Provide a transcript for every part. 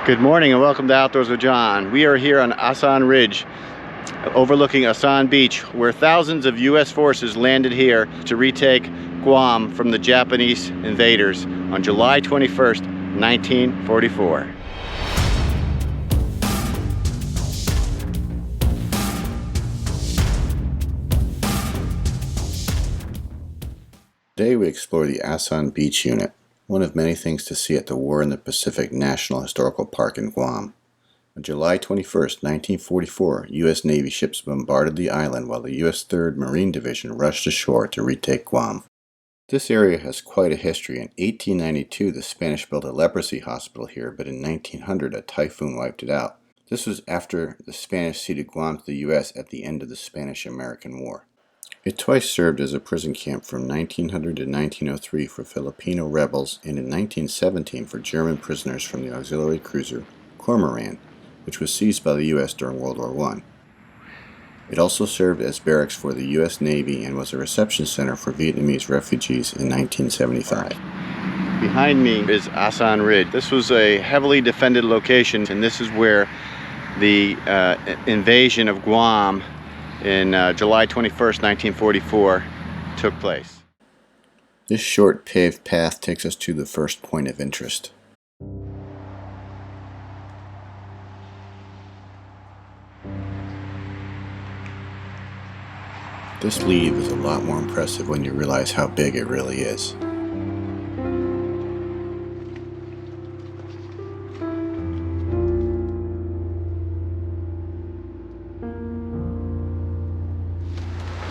Good morning and welcome to Outdoors with John. We are here on Asan Ridge, overlooking Asan Beach, where thousands of U.S. forces landed here to retake Guam from the Japanese invaders on July 21st, 1944. Today we explore the Asan Beach Unit, one of many things to see at the War in the Pacific National Historical Park in Guam. On July 21st, 1944, U.S. Navy ships bombarded the island while the U.S. 3rd Marine Division rushed ashore to retake Guam. This area has quite a history. In 1892, the Spanish built a leprosy hospital here, but in 1900, a typhoon wiped it out. This was after the Spanish ceded Guam to the U.S. at the end of the Spanish-American War. It twice served as a prison camp from 1900 to 1903 for Filipino rebels and in 1917 for German prisoners from the auxiliary cruiser Cormoran, which was seized by the U.S. during World War I. It also served as barracks for the U.S. Navy and was a reception center for Vietnamese refugees in 1975. Behind me is Asan Ridge. This was a heavily defended location, and this is where the invasion of Guam in July 21st, 1944 took place. This short paved path takes us to the first point of interest. This leave is a lot more impressive when you realize how big it really is.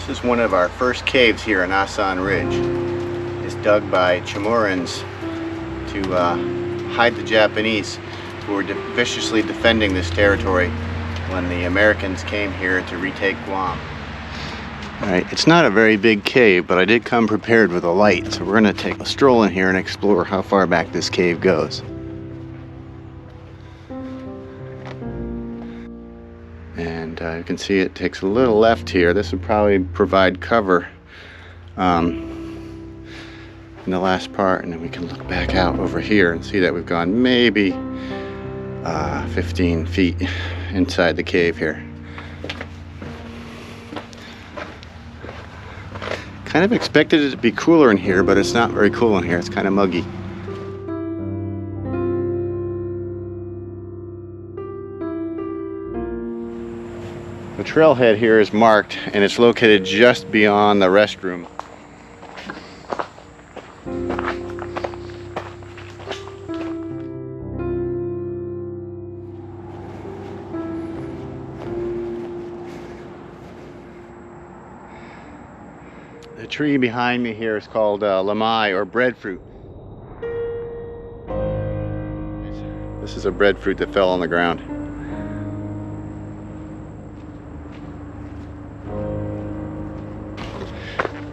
This is one of our first caves here on Asan Ridge. It's dug by Chamorros to hide the Japanese who were viciously defending this territory when the Americans came here to retake Guam. Alright, it's not a very big cave, but I did come prepared with a light, so we're going to take a stroll in here and explore how far back this cave goes. And you can see it takes a little left here. This would probably provide cover in the last part, and then we can look back out over here and see that we've gone maybe 15 feet inside the cave here. Kind of expected it to be cooler in here, but it's not very cool in here. It's kind of muggy. The trailhead here is marked, and it's located just beyond the restroom. The tree behind me here is called lamai, or breadfruit. This is a breadfruit that fell on the ground.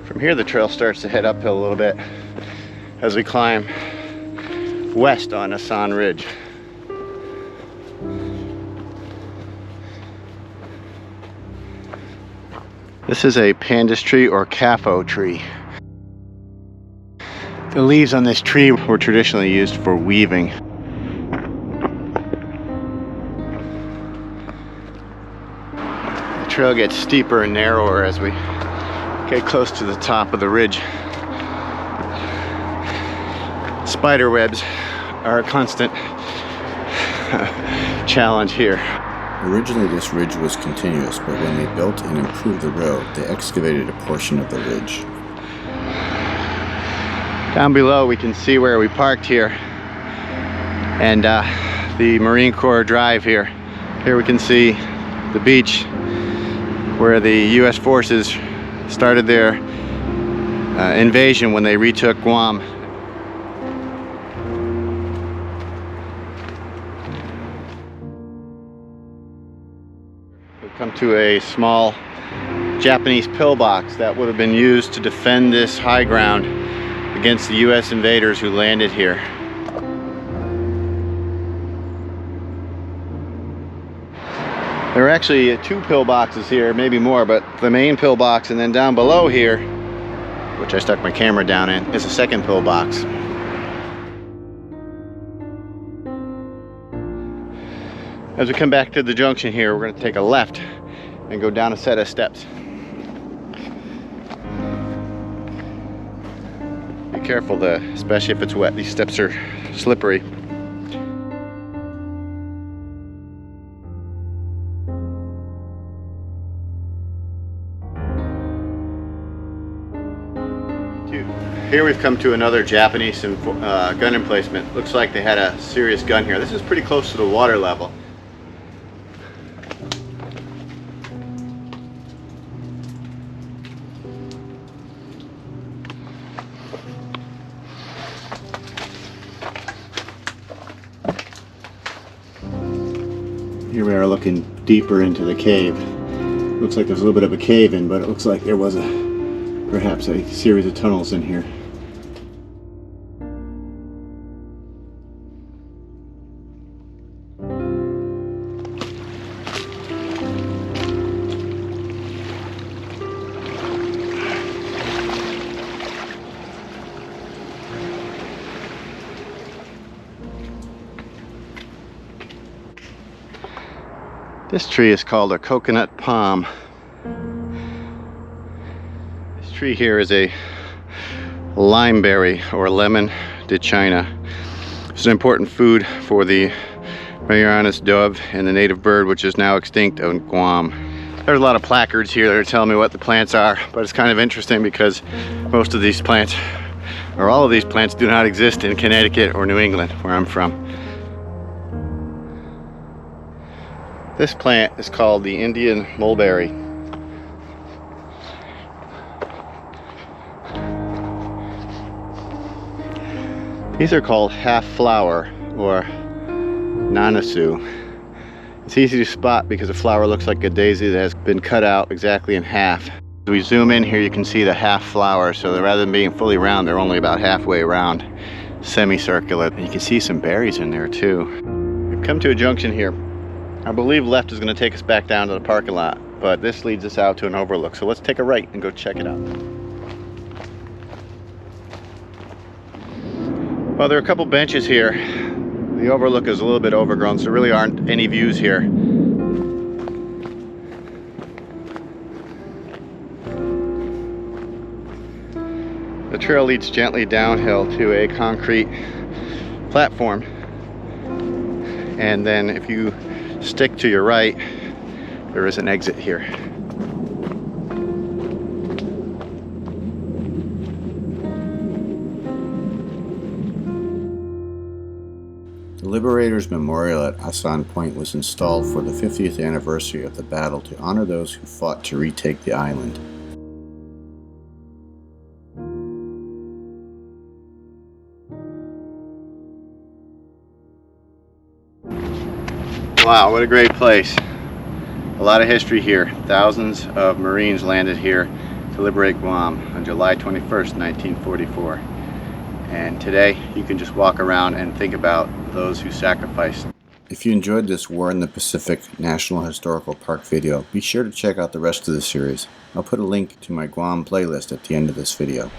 From here the trail starts to head uphill a little bit as we climb west on Asan Ridge. This is a pandanus tree or kafo tree. The leaves on this tree were traditionally used for weaving. The trail gets steeper and narrower as we get close to the top of the ridge. Spider webs are a constant challenge here. Originally this ridge was continuous, but when they built and improved the road, they excavated a portion of the ridge. Down below we can see where we parked here, and the Marine Corps Drive here. Here we can see the beach where the U.S. forces started their invasion when they retook Guam. We've come to a small Japanese pillbox that would have been used to defend this high ground against the U.S. invaders who landed here. There are actually 2 pillboxes here, maybe more, but the main pillbox, and then down below here, which I stuck my camera down in, is a second pillbox. As we come back to the junction here, we're going to take a left and go down a set of steps. Be careful, especially if it's wet. These steps are slippery. Here we've come to another Japanese gun emplacement. Looks like they had a serious gun here. This is pretty close to the water level. Here we are looking deeper into the cave. Looks like there's a little bit of a cave in, but it looks like there was perhaps a series of tunnels in here. This tree is called a coconut palm. This tree here is a limeberry or lemon de China. It's an important food for the Marianas dove and the native bird, which is now extinct in Guam. There's a lot of placards here that are telling me what the plants are, but it's kind of interesting because most of these plants, or all of these plants, do not exist in Connecticut or New England, where I'm from. This plant is called the Indian mulberry. These are called half flower or nanasu. It's easy to spot because the flower looks like a daisy that has been cut out exactly in half. As we zoom in here, you can see the half flower, so rather than being fully round, they're only about halfway around, semicircular. And you can see some berries in there too. We've come to a junction here. I believe left is going to take us back down to the parking lot, but this leads us out to an overlook. So let's take a right and go check it out. Well, there are a couple benches here. The overlook is a little bit overgrown, so there really aren't any views here. The trail leads gently downhill to a concrete platform. And then if you stick to your right, there is an exit here. The Liberators Memorial at Asan Point was installed for the 50th anniversary of the battle to honor those who fought to retake the island. Wow, what a great place. A lot of history here. Thousands of Marines landed here to liberate Guam on July 21st, 1944. And today you can just walk around and think about those who sacrificed. If you enjoyed this War in the Pacific National Historical Park video, be sure to check out the rest of the series. I'll put a link to my Guam playlist at the end of this video.